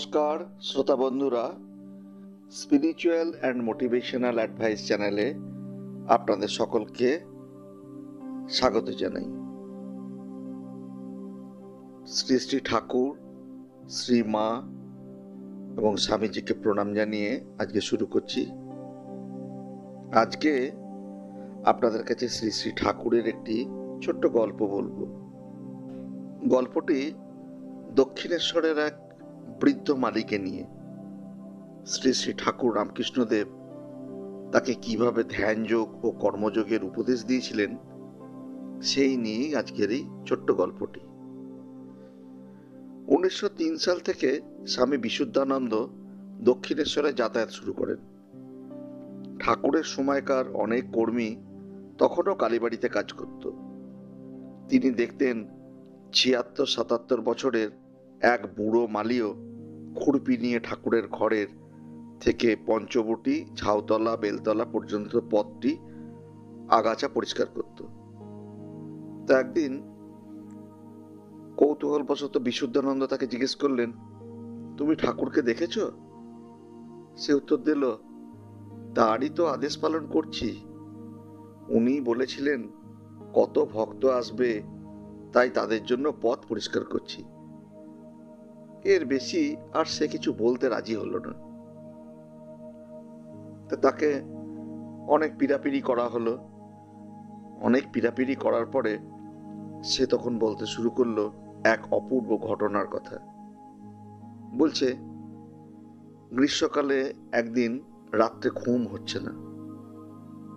নমস্কার শ্রোতা বন্ধুরা, স্পিরিচুয়াল অ্যান্ড মোটিভেশনাল অ্যাডভাইস চ্যানেলে আপনাদের সকলকে স্বাগত জানাই। শ্রী শ্রী ঠাকুর, শ্রী মা এবং স্বামীজিকে প্রণাম জানিয়ে আজকে শুরু করছি। আজকে আপনাদের কাছে শ্রী শ্রী ঠাকুরের একটি ছোট্ট গল্প বলবো। গল্পটি দক্ষিণেশ্বরের এক বৃদ্ধ মালিকে নিয়ে। শ্রী শ্রী ঠাকুর রামকৃষ্ণদেব তাকে কিভাবে ধ্যানযোগ ও কর্মযোগের উপদেশ দিয়েছিলেন সেই নিয়েই আজকের এই ছোট্ট গল্পটি। 1903 সাল থেকে স্বামী বিশুদ্ধানন্দ দক্ষিণেশ্বরে যাতায়াত শুরু করেন। ঠাকুরের সময়কার অনেক কর্মী তখনও কালীবাড়িতে কাজ করত। তিনি দেখতেন 76-77 বছরের এক বুড়ো মালিও খুরপি নিয়ে ঠাকুরের ঘরের থেকে পঞ্চবটি, ঝাউতলা, বেলতলা পর্যন্ত পথটি আগাছা পরিষ্কার করত। তা একদিন কৌতূহলবশত বিশুদ্ধানন্দ তাকে জিজ্ঞেস করলেন, তুমি ঠাকুরকে দেখেছ? সে উত্তর দিল, তারই তো আদেশ পালন করছি। উনি বলেছিলেন কত ভক্ত আসবে, তাই তাদের জন্য পথ পরিষ্কার করছি। এর বেশি আর সে কিছু বলতে রাজি হলো না। তাকে অনেক পীড়াপিড়ি করা হলো। অনেক পীড়াপিড়ি করার পরে সে তখন বলতে শুরু করলো এক অপূর্ব ঘটনার কথা। বলছে, গ্রীষ্মকালে একদিন রাত্রে ঘুম হচ্ছে না,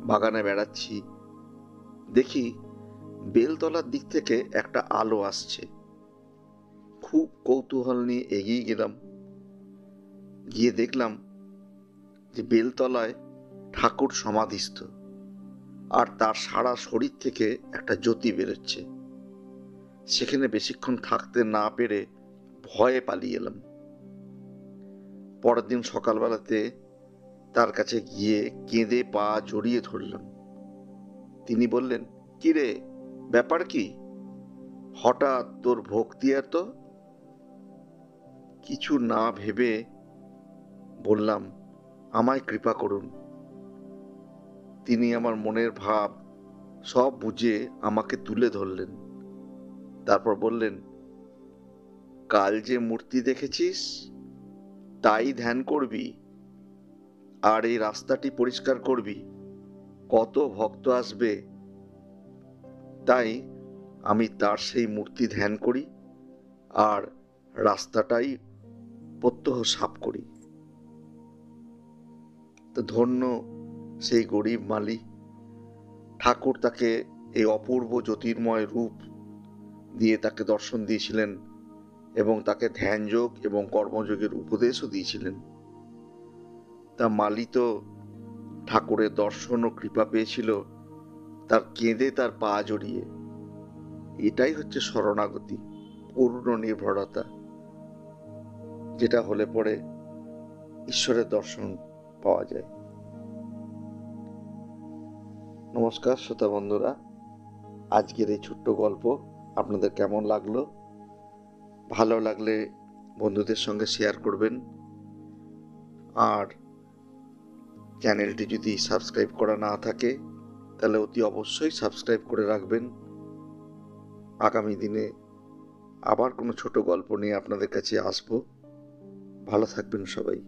বাগানে বেড়াচ্ছি, দেখি বেলতলার দিক থেকে একটা আলো আসছে। খুব কৌতূহল নিয়ে এগিয়ে গেলাম। গিয়ে দেখলাম যে বেলতলায় ঠাকুর সমাধিস্থ, আর তার সারা শরীর থেকে একটা জ্যোতি বেরোচ্ছে। সেখানে বেশিক্ষণ থাকতে না পেরে ভয়ে পালিয়ে এলাম। পরের দিন সকালবেলাতে তার কাছে গিয়ে কেঁদে পা জড়িয়ে ধরলাম। তিনি বললেন, কি রে, ব্যাপার কি? হঠাৎ তোর ভক্তি এত? কিছু না ভেবে বললাম, আমায় কৃপা করুন। তিনি আমার মনের ভাব সব বুঝে আমাকে তুলে ধরলেন। তারপর বললেন, কাল যে মূর্তি দেখেছিস তাই ধ্যান করবি, আর এই রাস্তাটি পরিষ্কার করবি। কত ভক্ত আসবে, তাই আমি তার সেই মূর্তি ধ্যান করি আর রাস্তাটাই প্রত্যহ সাফ করি। তো ধন্য সেই গরিব মালি। ঠাকুর তাকে এই অপূর্ব জ্যোতির্ময় রূপ দিয়ে তাকে দর্শন দিয়েছিলেন এবং তাকে ধ্যানযোগ এবং কর্মযোগের উপদেশও দিয়েছিলেন। তা মালি তো ঠাকুরের দর্শন ও কৃপা পেয়েছিল তার কেঁদে তার পা জড়িয়ে। এটাই হচ্ছে শরণাগতি, পূর্ণ নির্ভরতা, যেটা হলে পরে ঈশ্বরের দর্শন পাওয়া যায়। নমস্কার শ্রোতা বন্ধুরা, আজকের এই ছোট্ট গল্প আপনাদের কেমন লাগলো? ভালো লাগলে বন্ধুদের সঙ্গে শেয়ার করবেন, আর চ্যানেলটি যদি সাবস্ক্রাইব করা না থাকে তাহলে অতি অবশ্যই সাবস্ক্রাইব করে রাখবেন। আগামী দিনে আবার কোনো ছোট গল্প নিয়ে আপনাদের কাছে আসবো। ভালো থাকবেন সবাই।